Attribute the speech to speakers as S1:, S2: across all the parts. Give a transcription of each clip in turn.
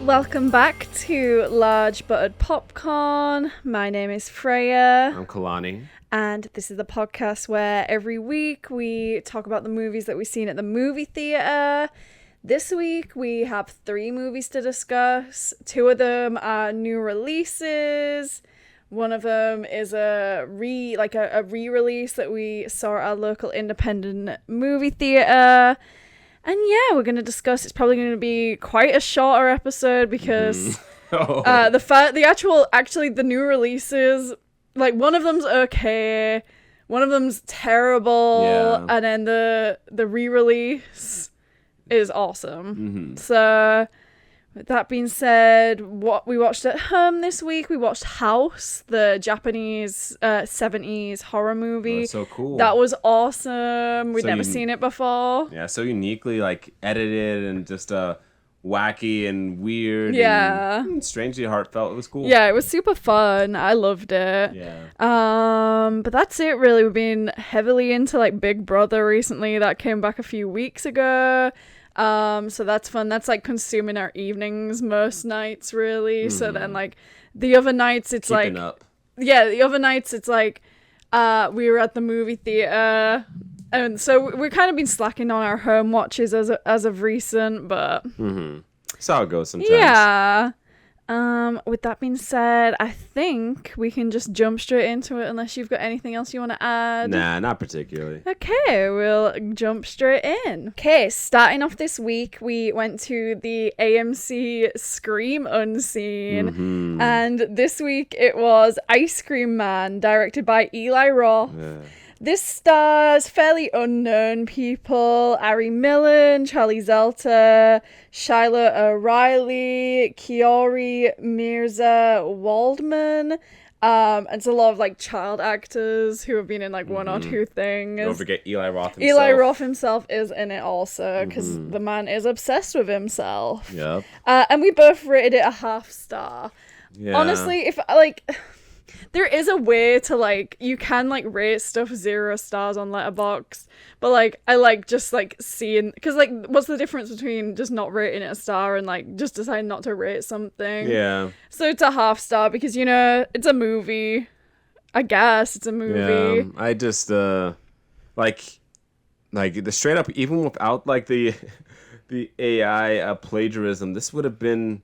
S1: Welcome back to Large Buttered Popcorn. My name is Freya.
S2: I'm Kalani.
S1: And this is the podcast where every week we talk about the movies that we've seen at the movie theater. This week we have 3 movies to discuss. 2 of them are new releases. One of them is a re-release that we saw at our local independent movie theater. And yeah, we're going to discuss. It's probably going to be quite a shorter episode because the new releases, like one of them's okay, one of them's terrible, and then the re-release is awesome. Mm-hmm. So with that being said, what we watched at home this week, we watched House, the Japanese 70s horror movie.
S2: Oh, so cool.
S1: That was awesome. We'd never seen it before.
S2: Yeah, so uniquely like edited and just wacky and weird.
S1: Yeah.
S2: And strangely heartfelt. It was cool.
S1: Yeah, it was super fun. I loved it.
S2: Yeah.
S1: But that's it really. We've been heavily into like Big Brother recently. That came back a few weeks ago. So that's fun. That's like consuming our evenings most nights, really. Mm-hmm. So then like the other nights it's we were at the movie theater, and so we've kind of been slacking on our home watches as of recent, but
S2: that's how it goes sometimes.
S1: Yeah. With that being said, I think we can just jump straight into it unless you've got anything else you want to add.
S2: Nah, not particularly.
S1: Okay, we'll jump straight in. Okay, starting off this week, we went to the AMC Scream Unseen, and this week it was Ice Cream Man, directed by Eli Roth. Yeah. This stars fairly unknown people: Ari Millen, Charlie Zelter, Shiloh O'Reilly, Kiori Mirza Waldman. And it's a lot of like child actors who have been in like one or two things.
S2: Don't forget Eli Roth himself.
S1: Eli Roth himself is in it also, because the man is obsessed with himself.
S2: Yep.
S1: And we both rated it a 0.5 star.
S2: Yeah.
S1: Honestly, if like... There is a way to, like, you can, like, rate stuff 0 stars on Letterboxd, but, like, I like just, like, seeing, because, like, what's the difference between just not rating it a star and, like, just deciding not to rate something?
S2: Yeah. So
S1: it's a 0.5 star because, you know, it's a movie. I guess it's a movie.
S2: Yeah, I just, like, the straight up, even without, like, the AI plagiarism, this would have been...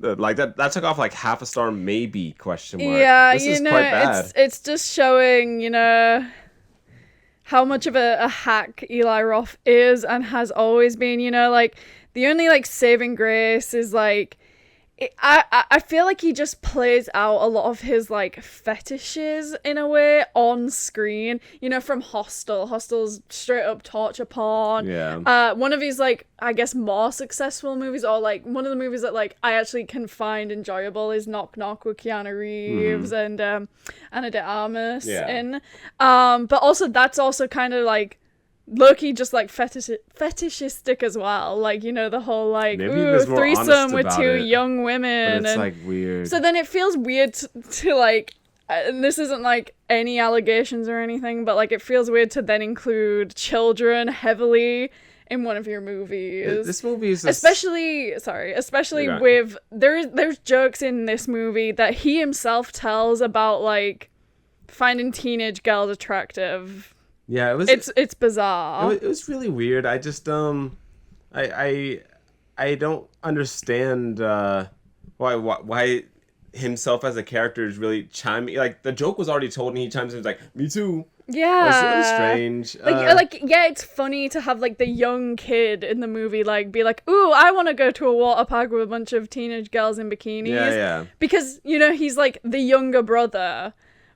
S2: Like that took off like 0.5 star maybe ?
S1: Yeah,
S2: this is quite bad.
S1: It's just showing, you know, how much of a hack Eli Roth is and has always been. You know, like the only like saving grace is like I feel like he just plays out a lot of his like fetishes in a way on screen. You know, from Hostel's straight up torture porn.
S2: Yeah.
S1: One of his like I guess more successful movies, or like one of the movies that like I actually can find enjoyable, is Knock Knock with Keanu Reeves and Ana de Armas in. But also that's also kind of like low-key just like fetishistic as well, like, you know, the whole like threesome with 2 young women,
S2: but it's like weird.
S1: So then it feels weird to like, and this isn't like any allegations or anything, but like it feels weird to then include children heavily in one of your movies.
S2: This movie is
S1: especially with there's jokes in this movie that he himself tells about like finding teenage girls attractive.
S2: Yeah,
S1: it's bizarre.
S2: It was really weird. I just I don't understand why himself as a character is really chiming. Like the joke was already told, and he chimes in, he's like, "Me too."
S1: Yeah,
S2: it's really strange.
S1: Yeah, it's funny to have like the young kid in the movie like be like, "Ooh, I want to go to a water park with a bunch of teenage girls in bikinis."
S2: Yeah.
S1: Because, you know, he's like the younger brother.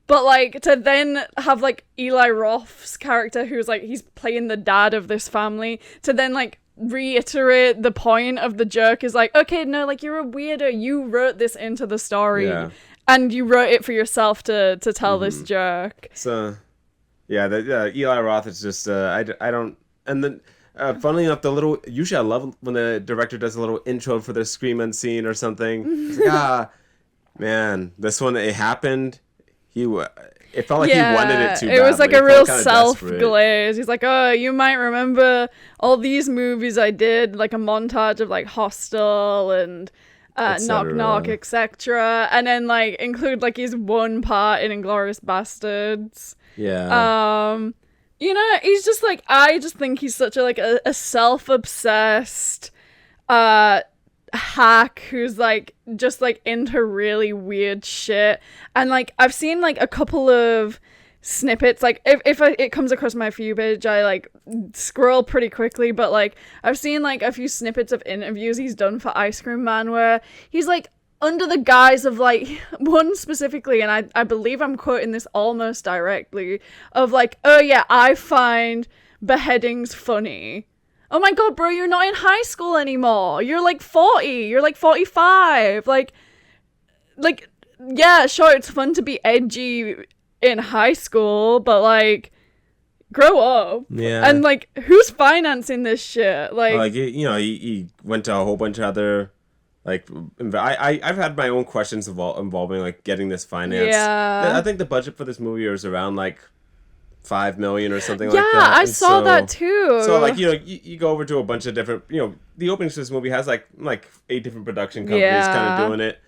S1: But, like, to then have, like, Eli Roth's character, who's, like, he's playing the dad of this family, to then, like, reiterate the point of the joke is like, okay, no, like, you're a weirdo. You wrote this into the story.
S2: Yeah.
S1: And you wrote it for yourself to tell this joke.
S2: So, yeah, Eli Roth is just, I don't... And then, funnily enough, usually I love when the director does a little intro for the Scream Unseen or something. It's like, man, this one, it happened... It felt like he wanted it too badly.
S1: It was like a real self-glaze. He's like, oh, you might remember all these movies I did, like a montage of like Hostel and Knock Knock, etc. And then like include like his one part in Inglourious Bastards.
S2: Yeah.
S1: You know, he's just like, I just think he's such a self-obsessed hack who's like just like into really weird shit. And like I've seen like a couple of snippets, like if it comes across my feed page, I like scroll pretty quickly, but like I've seen like a few snippets of interviews he's done for Ice Cream Man where he's like under the guise of like one specifically, and I believe I'm quoting this almost directly, of like, oh yeah, I find beheadings funny. Oh my god, bro, you're not in high school anymore. You're like 40. You're like 45. Like, yeah, sure, it's fun to be edgy in high school, but like, grow up.
S2: Yeah.
S1: And like, who's financing this shit? Like
S2: you know, he went to a whole bunch of other, like, I've had my own questions involving like getting this financed.
S1: Yeah.
S2: I think the budget for this movie was around like $5 million or something like
S1: yeah,
S2: that.
S1: I saw that too.
S2: So like, you know, you go over to a bunch of different, you know, the opening to this movie has like 8 different production companies kind of doing it.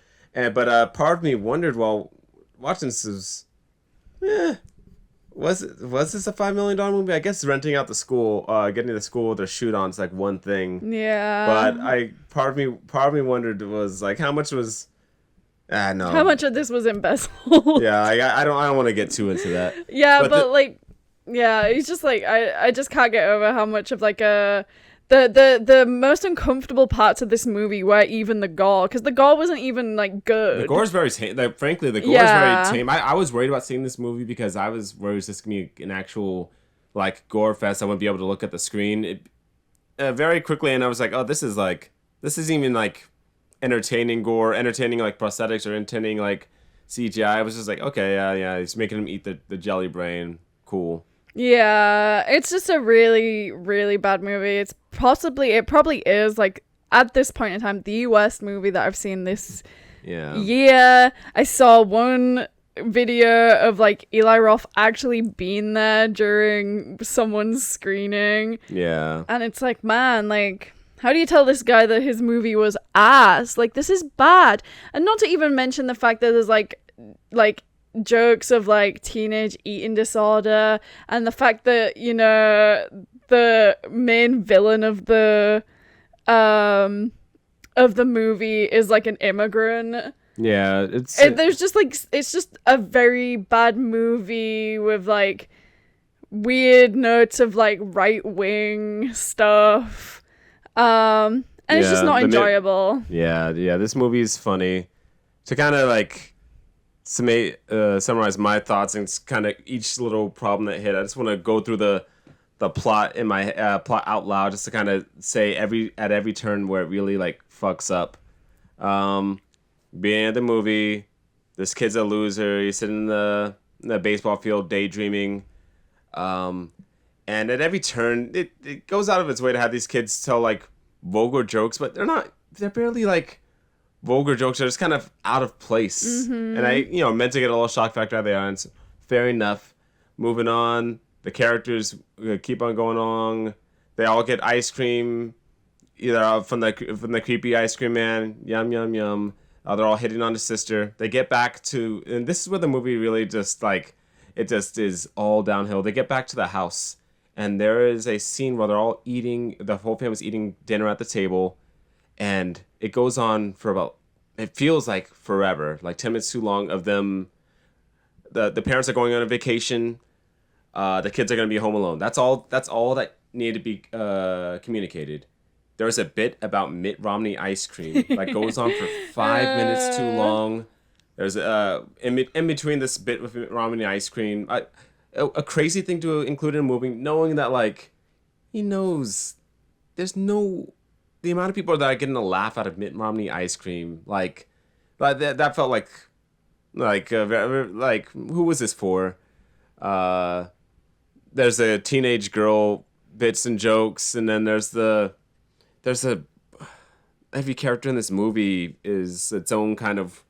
S2: But part of me wondered, while watching this, was this a $5 million movie? I guess renting out the school, getting to the school with a shoot on is like one thing.
S1: Yeah.
S2: But part of me wondered was like, how much was, no.
S1: How much of this was embezzled?
S2: Yeah, I don't want to get too into that.
S1: Yeah, but like, yeah, it's just like I just can't get over how much of like the most uncomfortable parts of this movie were even the gore, because the gore wasn't even like good.
S2: The gore is very tame. Like, frankly, the gore is very tame. I was worried about seeing this movie because I was worried it was just gonna be an actual like gore fest. I wouldn't be able to look at the screen very quickly, and I was like, oh, this is even like entertaining gore, entertaining like prosthetics, or entertaining like CGI. I was just like, okay, yeah, he's making him eat the jelly brain. Cool.
S1: Yeah, it's just a really, really bad movie. It probably is, like, at this point in time, the worst movie that I've seen this year. I saw one video of, like, Eli Roth actually being there during someone's screening.
S2: Yeah.
S1: And it's like, man, like, how do you tell this guy that his movie was ass? Like, this is bad. And not to even mention the fact that there's, like, jokes of like teenage eating disorder, and the fact that, you know, the main villain of the movie is like an immigrant.
S2: Yeah,
S1: there's just like, it's just a very bad movie with like weird notes of like right wing stuff, and it's just not enjoyable.
S2: This movie is funny. To kind of like summarize my thoughts and kind of each little problem that hit, I just want to go through the plot in my plot out loud, just to kind of say at every turn where it really like fucks up. Being at the movie, this kid's a loser. He's sitting in the baseball field daydreaming, and at every turn it goes out of its way to have these kids tell like vulgar jokes, but they're barely like vulgar jokes. Are just kind of out of place. Mm-hmm. And I meant to get a little shock factor out of the audience. Fair enough. Moving on. The characters keep on going on. They all get ice cream, either from the creepy ice cream man. Yum yum yum. They're all hitting on the sister. They get back to, and this is where the movie really just like, it just is all downhill. They get back to the house, and there is a scene where they're all eating. The whole family's eating dinner at the table. And it goes on for about, it feels like forever, like 10 minutes too long of them. The parents are going on a vacation. The kids are going to be home alone. That's all that needed to be communicated. There's a bit about Mitt Romney ice cream that goes on for 5 minutes too long. There's in between this bit with Mitt Romney ice cream, a crazy thing to include in a movie, knowing that like he knows there's no. The amount of people that are getting a laugh out of Mitt Romney ice cream, like that felt like who was this for? There's a teenage girl bits and jokes, and then there's every character in this movie is its own kind of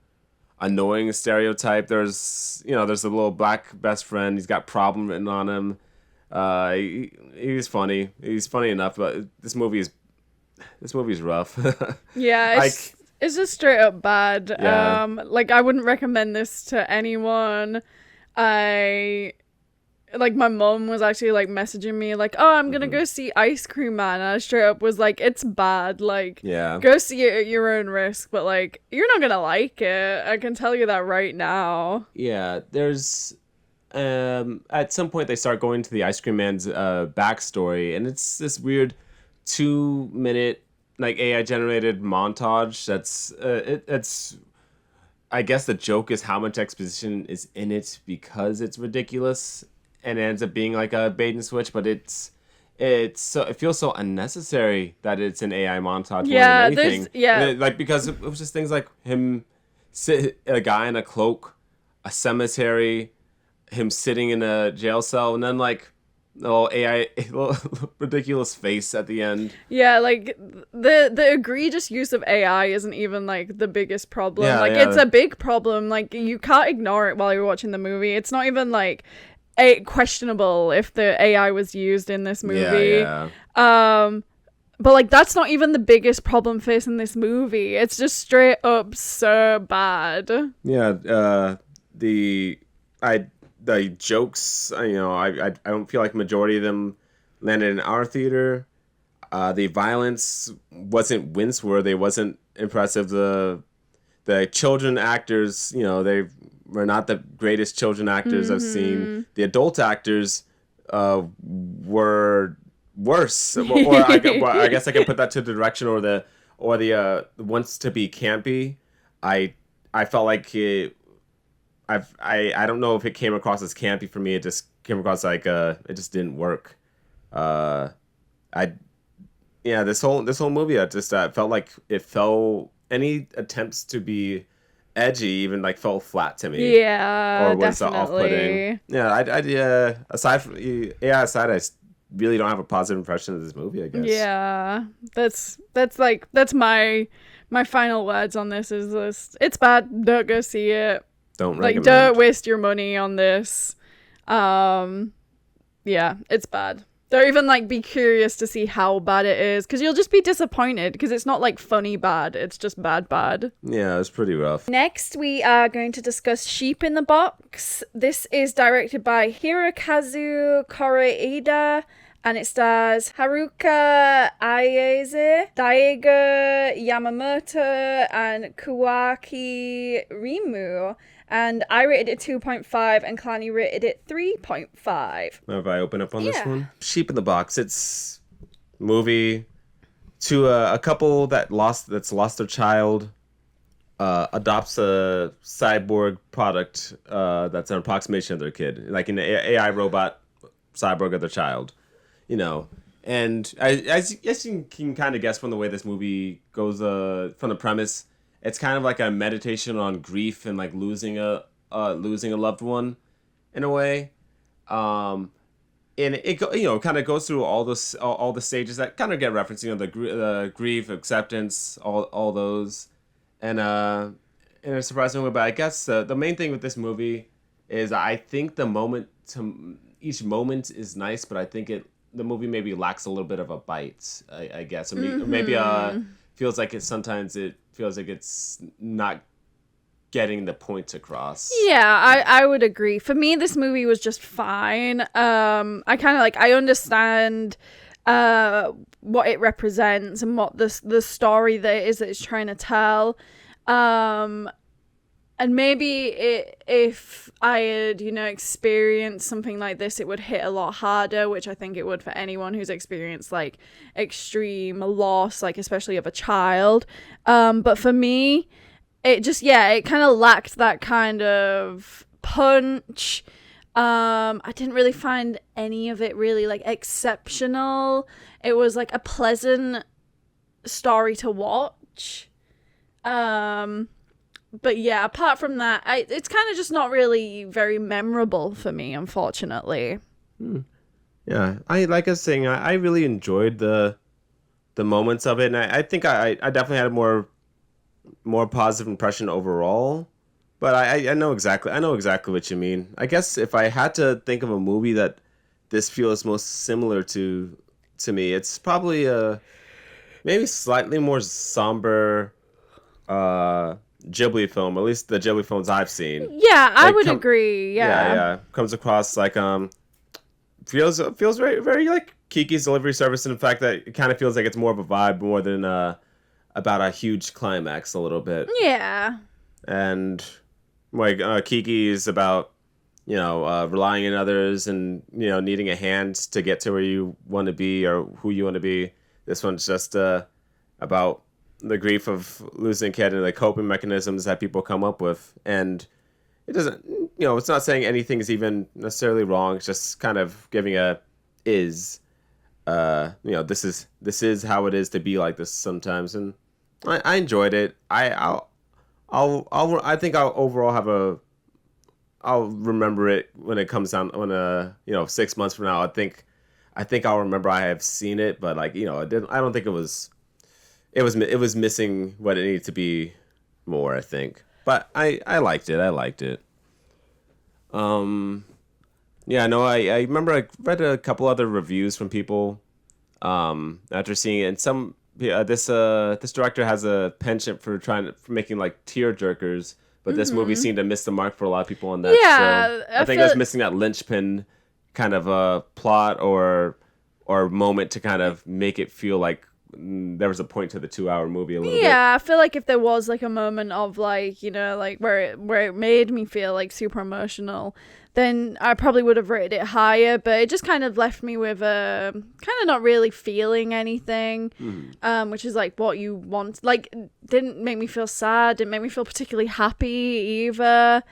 S2: annoying stereotype. There's a little black best friend. He's got problem written on him. He's funny. He's funny enough, but this movie is rough.
S1: Yeah, It's just straight up bad.
S2: Yeah.
S1: Like I wouldn't recommend this to anyone. I like my mom was actually like messaging me like, "Oh, I'm gonna go see Ice Cream Man," and I straight up was like, "It's bad. Like,
S2: Yeah.
S1: go see it at your own risk, but like, you're not gonna like it. I can tell you that right now."
S2: Yeah, there's at some point they start going to the Ice Cream Man's backstory, and it's this weird 2 minute like AI generated montage that's it's I guess the joke is how much exposition is in it because it's ridiculous and it ends up being like a bait and switch, but it's so it feels so unnecessary that it's an AI montage more than anything. Like because it was just things like him a guy in a cloak, a cemetery, him sitting in a jail cell, and then like little AI little ridiculous face at the end.
S1: Yeah, like the egregious use of AI isn't even like the biggest problem.
S2: Yeah,
S1: like
S2: yeah.
S1: it's a big problem. Like you can't ignore it while you're watching the movie. It's not even like questionable if the AI was used in this movie.
S2: Yeah.
S1: But like that's not even the biggest problem facing this movie. It's just straight up so bad.
S2: Yeah, the jokes, I don't feel like majority of them landed in our theater. The violence wasn't wince-worthy. It wasn't impressive. The children actors, they were not the greatest children actors I've seen. The adult actors were worse. I guess I can put that to the direction or the wants to be campy. I felt like I don't know if it came across as campy for me. It just came across like it just didn't work. This whole movie I just felt like it fell any attempts to be edgy even like fell flat to me.
S1: Yeah,
S2: or was
S1: definitely.
S2: Off-putting. Aside from aside, I really don't have a positive impression of this movie, I guess.
S1: Yeah, that's my final words on this. Is this? It's bad. Don't go see it.
S2: Don't recommend.
S1: Don't waste your money on this. Yeah, it's bad. Don't even like be curious to see how bad it is, because you'll just be disappointed because it's not like funny bad. It's just bad.
S2: Yeah, it's pretty rough.
S1: Next, we are going to discuss Sheep in the Box. This is directed by Hirokazu Koreeda, and it stars Haruka Ayase, Daigo Yamamoto, and Kuwaki Rimu. And I rated it 2.5 and Kalani rated it 3.5.
S2: If I open up on this one? Sheep in the Box. It's a movie to a couple that's lost their child, adopts a cyborg product that's an approximation of their kid, like an AI robot cyborg of their child, And as you can kind of guess from the way this movie goes, from the premise, it's kind of like a meditation on grief and like losing a loved one, in a way, and it kind of goes through all the stages that kind of get referenced, the grief, acceptance, all those, and in a surprising way. But I guess the main thing with this movie is I think each moment is nice, but I think the movie maybe lacks a little bit of a bite. I guess, or maybe feels like it feels like it's not getting the point across.
S1: Yeah, I would agree. For me, this movie was just fine. I kind of I understand what it represents and what the story that it's trying to tell. And maybe if I had, experienced something like this, it would hit a lot harder, which I think it would for anyone who's experienced, extreme loss, especially of a child. But for me, it just, it kind of lacked that kind of punch. I didn't really find any of it really, exceptional. It was, a pleasant story to watch. But yeah, apart from that, it's kind of just not really very memorable for me, unfortunately.
S2: Yeah, I really enjoyed the moments of it, and I think I definitely had a more positive impression overall. But I know exactly what you mean. I guess if I had to think of a movie that this feels most similar to me, it's probably maybe slightly more somber. Ghibli film, at least the Ghibli films I've seen.
S1: Yeah, I would agree.
S2: Yeah. Comes across like feels very very like Kiki's Delivery Service in the fact that it kind of feels like it's more of a vibe more than about a huge climax a little bit.
S1: Yeah.
S2: And like Kiki is about relying on others and needing a hand to get to where you want to be or who you want to be. This one's just about the grief of losing a kid and the coping mechanisms that people come up with. And it doesn't, it's not saying anything is even necessarily wrong. It's just kind of giving this is how it is to be like this sometimes. And I enjoyed it. I think I'll overall I'll remember it when it comes down when 6 months from now. I think I'll remember I have seen it, but I don't think it was missing what it needed to be more, I think. But I liked it. Yeah, no, I remember I read a couple other reviews from people after seeing it, and some this director has a penchant for making like tear jerkers, but this movie seemed to miss the mark for a lot of people on that show. I think it was missing that linchpin kind of a plot or moment to kind of make it feel like there was a point to the 2-hour movie a little bit.
S1: Yeah, I feel like if there was like a moment of like, like where it made me feel like super emotional, then I probably would have rated it higher, but it just kind of left me with kind of not really feeling anything, which is like what you want. Like, didn't make me feel sad, didn't make me feel particularly happy either.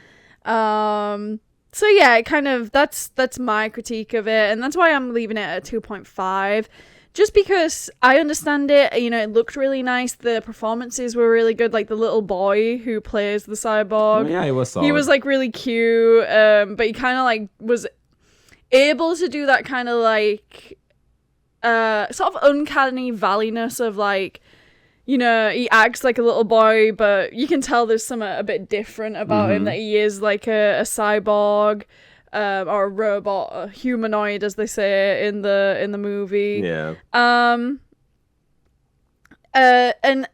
S1: So yeah, it kind of, that's my critique of it, and that's why I'm leaving it at 2.5. Just because I understand it, it looked really nice. The performances were really good. Like the little boy who plays the cyborg.
S2: Yeah, he was solid.
S1: He was like really cute, but he kind of like was able to do that kind of like sort of uncanny valleyness of like, he acts like a little boy, but you can tell there's something a bit different about him, that he is like a cyborg. Or a robot, a humanoid, as they say in the movie.
S2: Yeah.
S1: And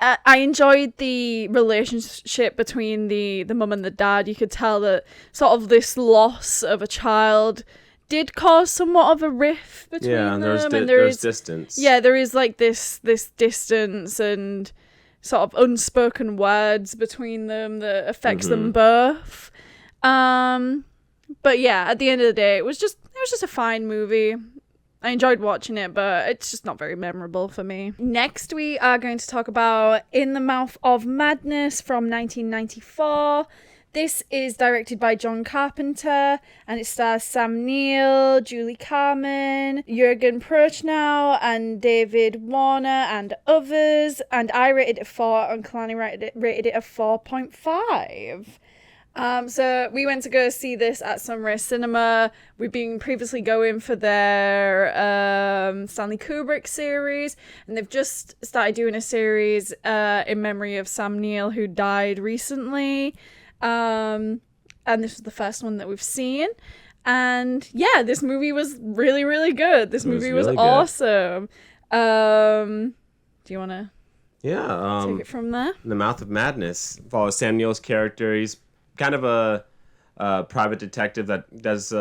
S1: I enjoyed the relationship between the mum and the dad. You could tell that sort of this loss of a child did cause somewhat of a rift between them.
S2: And there's distance.
S1: Yeah, there is like this distance and sort of unspoken words between them that affects them both. But yeah, at the end of the day, it was just a fine movie. I enjoyed watching it, but it's just not very memorable for me. Next, we are going to talk about In the Mouth of Madness from 1994. This is directed by John Carpenter, and it stars Sam Neill, Julie Carmen, Jürgen Prochnow, and David Warner, and others. And I rated it 4, and Kalani rated it a 4.5. So we went to go see this at SunRay Cinema. We've been previously going for their Stanley Kubrick series, and they've just started doing a series in memory of Sam Neill, who died recently. And this was the first one that we've seen. And yeah, this movie was really, really good. This movie was awesome. Do you want to take it from there?
S2: In the Mouth of Madness follows Sam Neill's character. He's kind of a private detective that does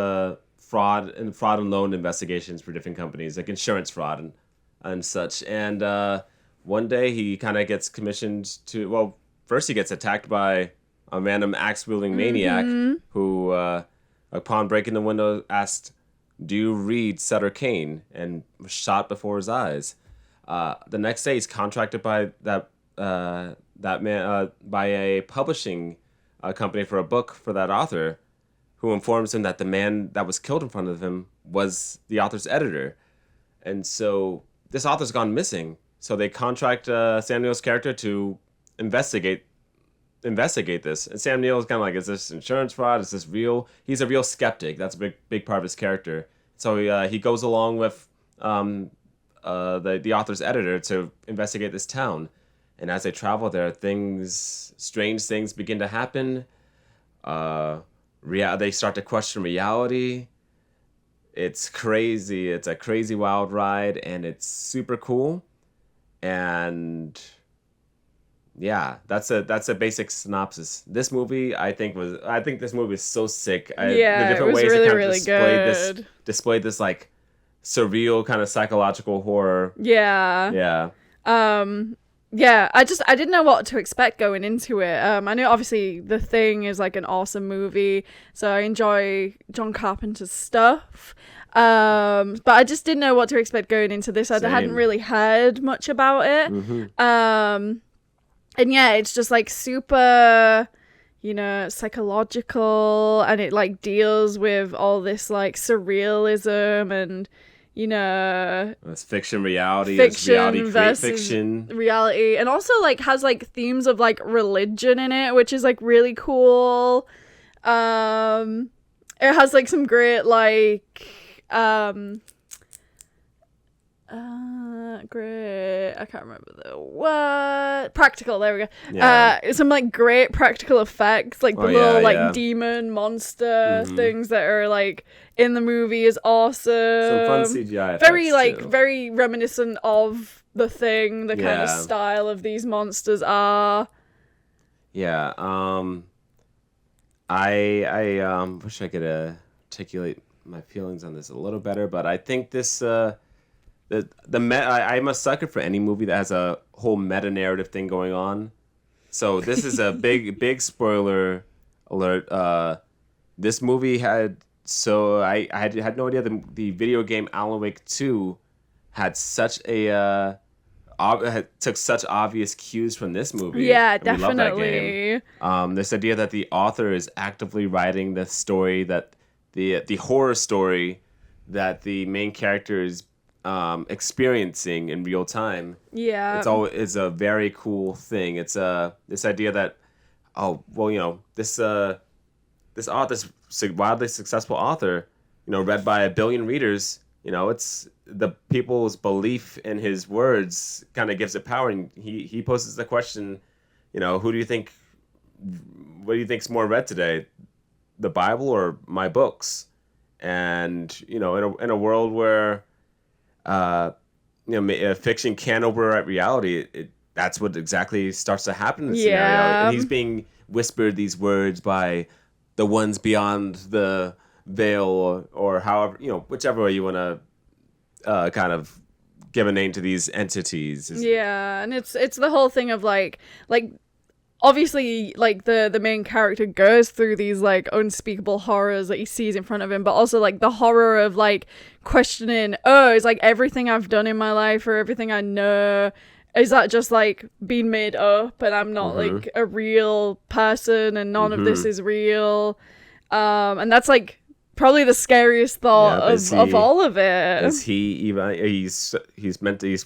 S2: fraud and loan investigations for different companies, like insurance fraud and such. And one day he kind of gets commissioned to, well, first he gets attacked by a random axe-wielding maniac who, upon breaking the window, asked, "Do you read Sutter Kane?" and was shot before his eyes. The next day he's contracted by that man by a publishing company for a book for that author, who informs him that the man that was killed in front of him was the author's editor. And so this author's gone missing. So they contract Sam Neill's character to investigate this. And Sam Neill is kind of like, is this insurance fraud? Is this real? He's a real skeptic. That's a big part of his character. So he goes along with the author's editor to investigate this town. And as they travel there, strange things begin to happen. They start to question reality. It's crazy. It's a crazy wild ride, and it's super cool. And yeah, that's a basic synopsis. This movie, I think this movie is so sick. The different
S1: it was
S2: ways
S1: really,
S2: it kind
S1: really
S2: of
S1: good.
S2: displayed this like surreal kind of psychological horror.
S1: Yeah.
S2: Yeah.
S1: Yeah, I didn't know what to expect going into it. I know obviously The Thing is like an awesome movie, so I enjoy John Carpenter's stuff. But I just didn't know what to expect going into this. I hadn't really heard much about it.
S2: Mm-hmm.
S1: And yeah, it's just like super, psychological, and it like deals with all this like surrealism and
S2: it's fiction, reality,
S1: versus
S2: fiction,
S1: reality, and also like has like themes of like religion in it, which is like really cool. It has like some great like great, I can't remember the word. Practical, there we go. Yeah. Some like great practical effects, like the little like demon monster things that are like in the movie is awesome.
S2: Some fun CGI effects
S1: very like
S2: too.
S1: Very reminiscent of The Thing, the kind of style of these monsters are.
S2: Yeah. I wish I could articulate my feelings on this a little better, but I think this I'm a sucker for any movie that has a whole meta narrative thing going on. So this is a big spoiler alert. This movie had I had no idea the video game Alan Wake 2 had such a took such obvious cues from this movie.
S1: Yeah,
S2: and we love that
S1: definitely.
S2: game. This idea that the author is actively writing the story, that the horror story that the main character is experiencing in real time.
S1: Yeah,
S2: it's a very cool thing. It's this idea that this author's wildly successful author, read by 1 billion readers. It's the people's belief in his words kind of gives it power, and he poses the question, what do you think's more read today, the Bible or my books? And in a world where fiction can overwrite reality, that's what exactly starts to happen in the scenario. And he's being whispered these words by the ones beyond the veil, or however, whichever way you want to kind of give a name to these entities.
S1: Yeah, and it's the whole thing of like obviously like the main character goes through these like unspeakable horrors that he sees in front of him, but also like the horror of like questioning, is like everything I've done in my life or everything I know, is that just like being made up and I'm not like a real person and none of this is real? And that's like probably the scariest thought of all of it.
S2: Is he even he's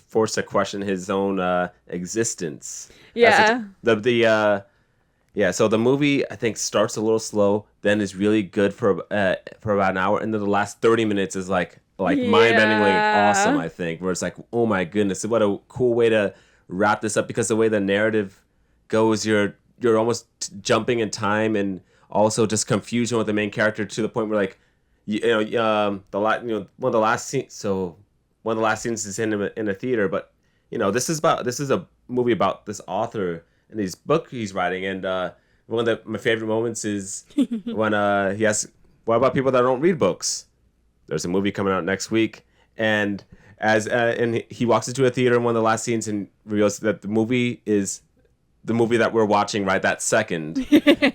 S2: forced to question his own existence.
S1: Yeah.
S2: So the movie, I think, starts a little slow, then is really good for about an hour, and then the last 30 minutes is like mind-bendingly awesome, I think, where it's like, oh my goodness, what a cool way to wrap this up, because the way the narrative goes, you're almost jumping in time and also just confusion with the main character, to the point where like one of the last scenes is in a theater, but this is a movie about this author and his book he's writing, and one of my favorite moments is when he asks, what about people that don't read books? There's a movie coming out next week, and and he walks into a theater in one of the last scenes and reveals that the movie is the movie that we're watching right that second.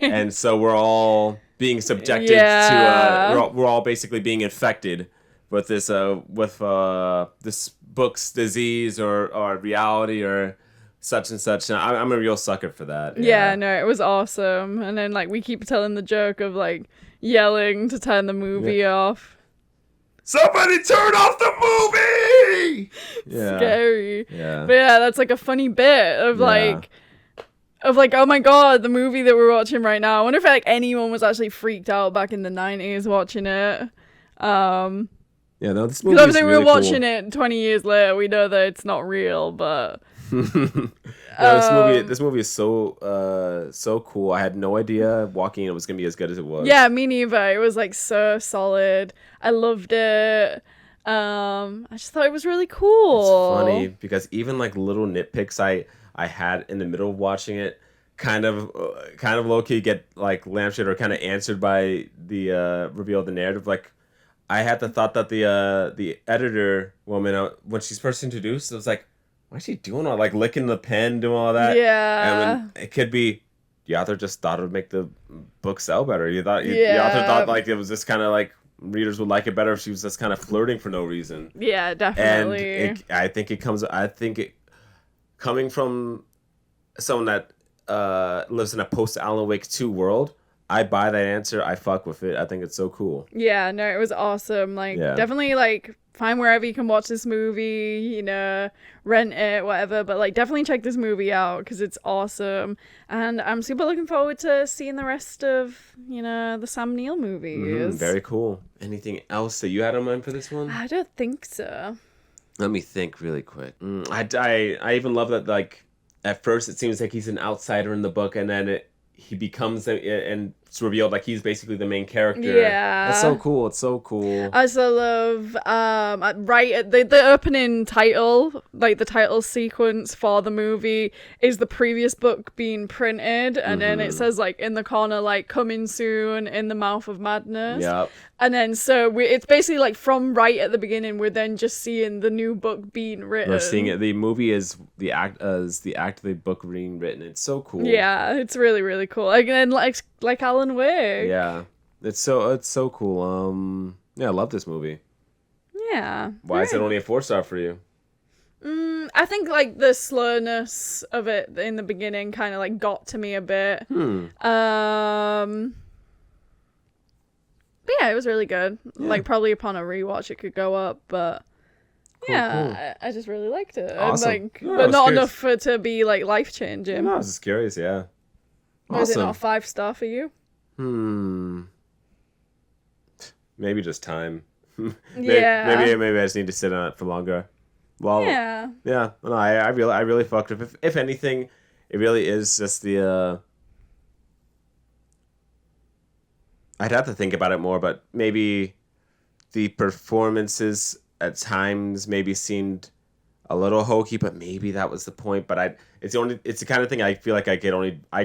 S2: And so we're all being subjected to we're all basically being infected with this this book's disease or reality or such and such. And I'm a real sucker for that.
S1: Yeah, no, it was awesome. And then like we keep telling the joke of like yelling to turn the movie off.
S2: Somebody turn off the movie! Yeah.
S1: Scary.
S2: Yeah.
S1: But yeah, that's like a funny bit of like, oh my god, the movie that we're watching right now. I wonder if like anyone was actually freaked out back in the 90s watching it.
S2: Yeah, no, this movie is
S1: obviously
S2: really
S1: we're watching it 20 years later. We know that it's not real, but
S2: this movie is so cool. I had no idea walking in it was gonna be as good as it was.
S1: Yeah, me neither. It was like so solid. I loved it. I just thought it was really cool.
S2: It's funny because even like little nitpicks, I I had in the middle of watching it kind of low key get like lampshade or kind of answered by the reveal of the narrative. Like I had the thought that the editor woman when she's first introduced, it was like, why is she doing all like licking the pen, doing all that?
S1: Yeah.
S2: And when it could be the author just thought it would make the book sell better. The author thought like it was just kind of like readers would like it better if she was just kind of flirting for no reason.
S1: Yeah, definitely.
S2: And I think it coming from someone that lives in a post Alan Wake 2 world, I buy that answer. I fuck with it. I think it's so cool.
S1: Yeah, no, it was awesome. Like, definitely, like, find wherever you can watch this movie, you know, rent it, whatever. But, like, definitely check this movie out because it's awesome. And I'm super looking forward to seeing the rest of, you know, the Sam Neill movies.
S2: Very cool. Anything else that you had in mind for this one?
S1: I don't think so.
S2: Let me think really quick. I even love that, like, at first it seems like he's an outsider in the book, and then he becomes and it's revealed like he's basically the main character.
S1: Yeah,
S2: it's so cool. It's so cool.
S1: I also love right at the opening title, like the title sequence for the movie is the previous book being printed, and then it says like in the corner like coming soon in the mouth of madness.
S2: Yep.
S1: And then so it's basically like from right at the beginning we're then just seeing the new book being written.
S2: We're seeing it. The movie is the act of the book being written. It's so cool.
S1: Yeah, it's really really cool. Like and like Alan Wake.
S2: Yeah, it's so cool. Yeah, I love this movie.
S1: Yeah.
S2: Why is it only a 4-star for you?
S1: I think like the slowness of it in the beginning kind of like got to me a bit. But yeah, it was really good. Yeah. Like probably upon a rewatch it could go up, but cool. I just really liked it.
S2: Awesome.
S1: And, like, but not enough for it to be like life changing.
S2: No, I was just curious. Yeah. Awesome.
S1: Was it not a 5-star for you?
S2: Maybe just time.
S1: Yeah.
S2: Maybe I just need to sit on it for longer. Well, yeah. No, I really fucked with. If anything, it really is just the. I'd have to think about it more, but maybe the performances at times maybe seemed a little hokey, but maybe that was the point. But it's the kind of thing I feel like I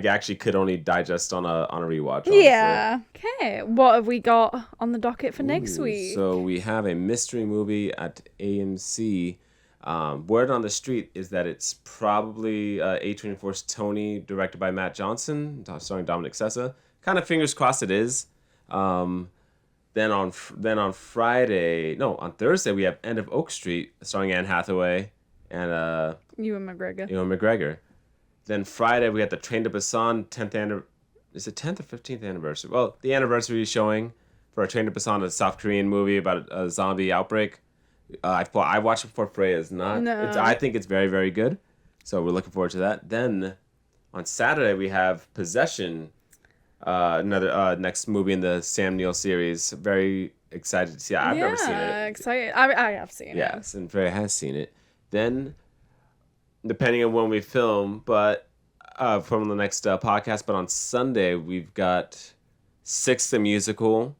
S2: actually could only digest on a rewatch. Honestly.
S1: Yeah. Okay. What have we got on the docket for next week?
S2: So we have a mystery movie at AMC. Word on the street is that it's probably A24's Tony, directed by Matt Johnson, starring Dominic Sessa. Kind of fingers crossed it is. Then on Thursday we have End of Oak Street, starring Anne Hathaway and
S1: Ewan
S2: McGregor. Then Friday we got the Train to Busan 10th is it 10th or 15th anniversary? Well, the anniversary showing for a Train to Busan, a South Korean movie about a zombie outbreak. I watched it before Freya. I think it's very, very good. So we're looking forward to that. Then on Saturday we have Possession, another next movie in the Sam Neill series. Very excited to see it. I've never seen it.
S1: Excited. I have seen it.
S2: Yes, and Freya has seen it. Then, depending on when we film, but from the next podcast, but on Sunday we've got Six the Musical.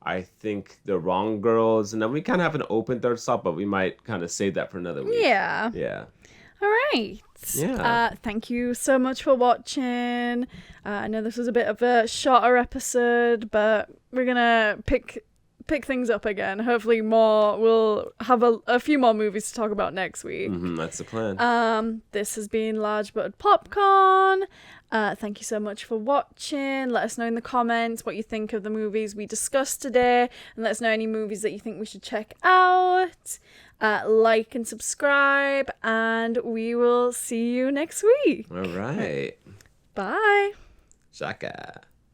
S2: I think The Wrong Girls, and then we kind of have an open third slot, but we might kind of save that for another week.
S1: Yeah. All right.
S2: Yeah.
S1: Thank you so much for watching. I know this was a bit of a shorter episode, but we're gonna pick things up again. Hopefully we'll have a few more movies to talk about next week.
S2: That's the plan.
S1: This has been Large Buttered Popcorn. Thank you so much for watching. Let us know in the comments what you think of the movies we discussed today, and let us know any movies that you think we should check out. Like and subscribe, and we will see you next week.
S2: All right.
S1: Bye.
S2: Shaka.